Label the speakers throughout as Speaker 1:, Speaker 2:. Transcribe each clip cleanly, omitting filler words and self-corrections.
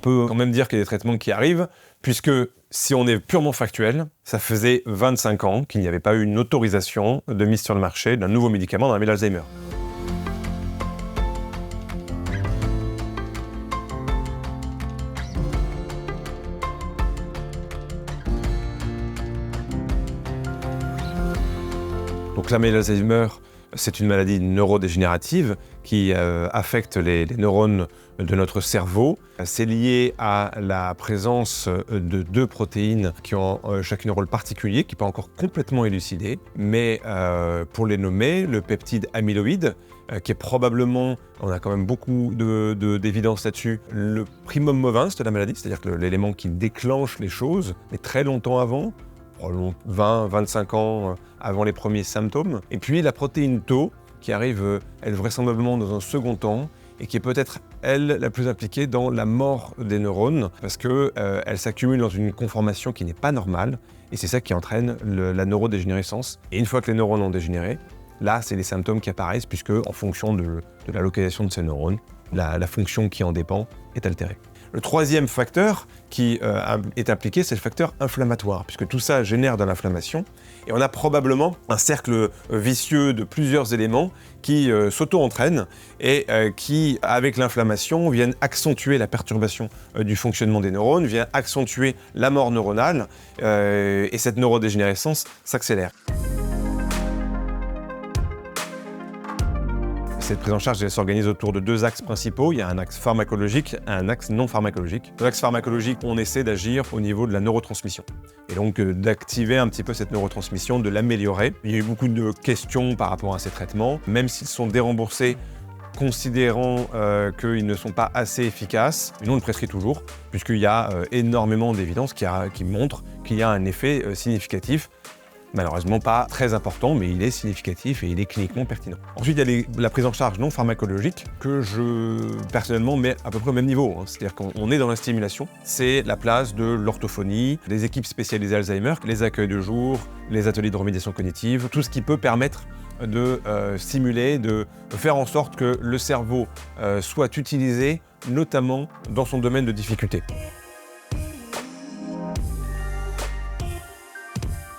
Speaker 1: peut quand même dire qu'il y a des traitements qui arrivent, puisque si on est purement factuel, ça faisait 25 ans qu'il n'y avait pas eu une autorisation de mise sur le marché d'un nouveau médicament dans la maladie d'Alzheimer. Donc la maladie d'Alzheimer, c'est une maladie neurodégénérative qui affecte les neurones de notre cerveau. C'est lié à la présence de 2 protéines qui ont chacune un rôle particulier, qui n'est pas encore complètement élucidé. Mais pour les nommer, le peptide amyloïde, qui est probablement, on a quand même beaucoup d'évidence là-dessus, le primum movens de la maladie, c'est-à-dire que l'élément qui déclenche les choses, mais très longtemps avant, 20, 25 ans avant les premiers symptômes. Et puis la protéine Tau, qui arrive, elle, vraisemblablement dans un second temps, et qui est peut-être, elle, la plus impliquée dans la mort des neurones, parce qu'elle s'accumule dans une conformation qui n'est pas normale, et c'est ça qui entraîne la neurodégénérescence. Et une fois que les neurones ont dégénéré, là, c'est les symptômes qui apparaissent, puisque en fonction de la localisation de ces neurones, la fonction qui en dépend est altérée. Le troisième facteur qui est impliqué, c'est le facteur inflammatoire, puisque tout ça génère de l'inflammation. Et on a probablement un cercle vicieux de plusieurs éléments qui s'auto-entraînent et qui, avec l'inflammation, viennent accentuer la perturbation du fonctionnement des neurones, viennent accentuer la mort neuronale, et cette neurodégénérescence s'accélère. Cette prise en charge s'organise autour de 2 axes principaux. Il y a un axe pharmacologique et un axe non pharmacologique. Dans l'axe pharmacologique, on essaie d'agir au niveau de la neurotransmission. Et donc d'activer un petit peu cette neurotransmission, de l'améliorer. Il y a eu beaucoup de questions par rapport à ces traitements, même s'ils sont déremboursés, considérant qu'ils ne sont pas assez efficaces. Nous, on le prescrit toujours, puisqu'il y a énormément d'évidence qui montrent qu'il y a un effet significatif. Malheureusement pas très important, mais il est significatif et il est cliniquement pertinent. Ensuite, il y a la prise en charge non pharmacologique que je, personnellement, mets à peu près au même niveau. C'est-à-dire qu'on est dans la stimulation. C'est la place de l'orthophonie, des équipes spécialisées Alzheimer, les accueils de jour, les ateliers de remédiation cognitive, tout ce qui peut permettre de stimuler, de faire en sorte que le cerveau soit utilisé, notamment dans son domaine de difficulté.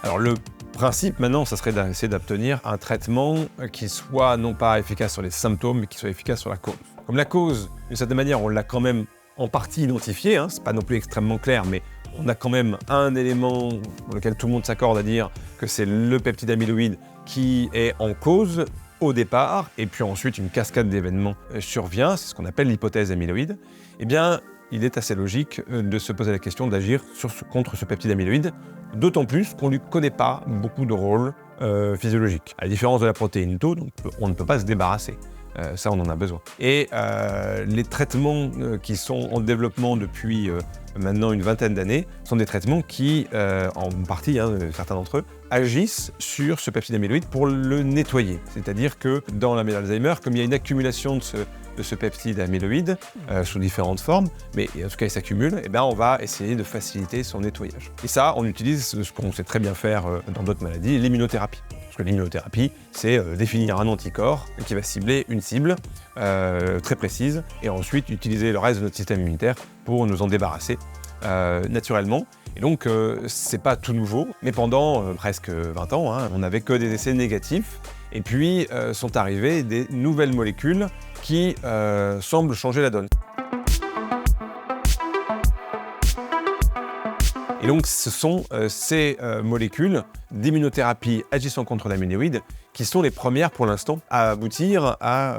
Speaker 1: Alors le principe maintenant, ça serait d'essayer d'obtenir un traitement qui soit non pas efficace sur les symptômes, mais qui soit efficace sur la cause. Comme la cause, d'une certaine manière, on l'a quand même en partie identifiée, c'est pas non plus extrêmement clair, mais on a quand même un élément pour lequel tout le monde s'accorde à dire que c'est le peptide amyloïde qui est en cause au départ, et puis ensuite une cascade d'événements survient, c'est ce qu'on appelle l'hypothèse amyloïde. Eh bien, il est assez logique de se poser la question d'agir contre ce peptide amyloïde, d'autant plus qu'on ne lui connaît pas beaucoup de rôle physiologique. À la différence de la protéine Tau, donc on ne peut pas se débarrasser. Ça, on en a besoin. Et les traitements qui sont en développement depuis maintenant une vingtaine d'années sont des traitements qui, en partie, certains d'entre eux, agissent sur ce peptide amyloïde pour le nettoyer. C'est-à-dire que dans la maladie d'Alzheimer, comme il y a une accumulation de ce peptide amyloïde sous différentes formes, mais en tout cas il s'accumule, et bien on va essayer de faciliter son nettoyage. Et ça, on utilise ce qu'on sait très bien faire dans d'autres maladies, l'immunothérapie. Parce que l'immunothérapie, c'est définir un anticorps qui va cibler une cible très précise, et ensuite utiliser le reste de notre système immunitaire pour nous en débarrasser naturellement. Et donc, c'est pas tout nouveau, mais pendant presque 20 ans, on n'avait que des essais négatifs, et puis sont arrivées des nouvelles molécules qui semblent changer la donne. Et donc, ce sont ces molécules d'immunothérapie agissant contre l'amyloïde qui sont les premières pour l'instant à aboutir à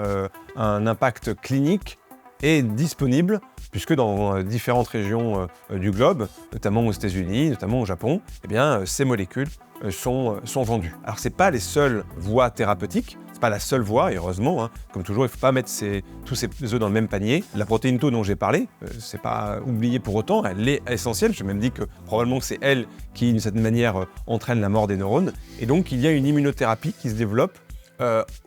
Speaker 1: un impact clinique et disponible, puisque dans différentes régions du globe, notamment aux États-Unis, notamment au Japon, eh bien, ces molécules sont vendues. Alors, ce n'est pas les seules voies thérapeutiques, c'est pas la seule voie, et heureusement, comme toujours, il ne faut pas mettre tous ces œufs dans le même panier. La protéine Tau dont j'ai parlé, c'est pas oublié pour autant, elle est essentielle. J'ai même dit que probablement c'est elle qui, d'une certaine manière, entraîne la mort des neurones. Et donc, il y a une immunothérapie qui se développe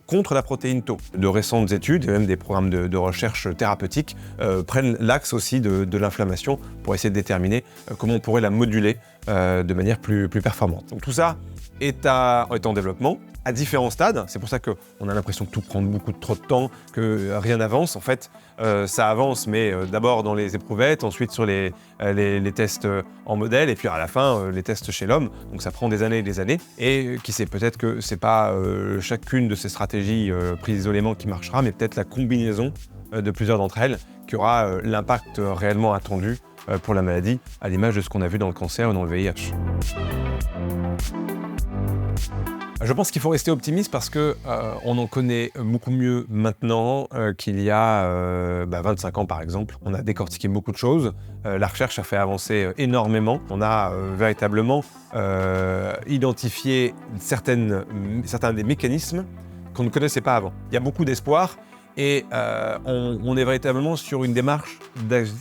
Speaker 1: contre la protéine Tau. De récentes études, et même des programmes de recherche thérapeutique, prennent l'axe aussi de l'inflammation pour essayer de déterminer comment on pourrait la moduler de manière plus performante. Donc tout ça est en développement. à différents stades. C'est pour ça qu'on a l'impression que tout prend beaucoup trop de temps, que rien n'avance. En fait, ça avance, mais d'abord dans les éprouvettes, ensuite sur les tests en modèle, et puis à la fin, les tests chez l'homme. Donc ça prend des années et des années. Et qui sait, peut-être que c'est pas chacune de ces stratégies prises isolément qui marchera, mais peut-être la combinaison de plusieurs d'entre elles qui aura l'impact réellement attendu pour la maladie, à l'image de ce qu'on a vu dans le cancer ou dans le VIH. Je pense qu'il faut rester optimiste parce que on en connaît beaucoup mieux maintenant qu'il y a 25 ans par exemple. On a décortiqué beaucoup de choses. La recherche a fait avancer énormément. On a véritablement identifié certains des mécanismes qu'on ne connaissait pas avant. Il y a beaucoup d'espoir et on est véritablement sur une démarche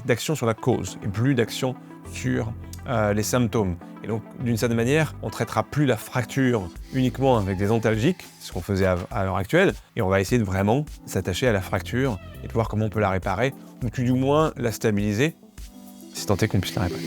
Speaker 1: d'action sur la cause et plus d'action sur les symptômes. Et donc, d'une certaine manière, on ne traitera plus la fracture uniquement avec des antalgiques, ce qu'on faisait à l'heure actuelle, et on va essayer de vraiment s'attacher à la fracture et de voir comment on peut la réparer, ou tout du moins la stabiliser, si tant est qu'on puisse la réparer.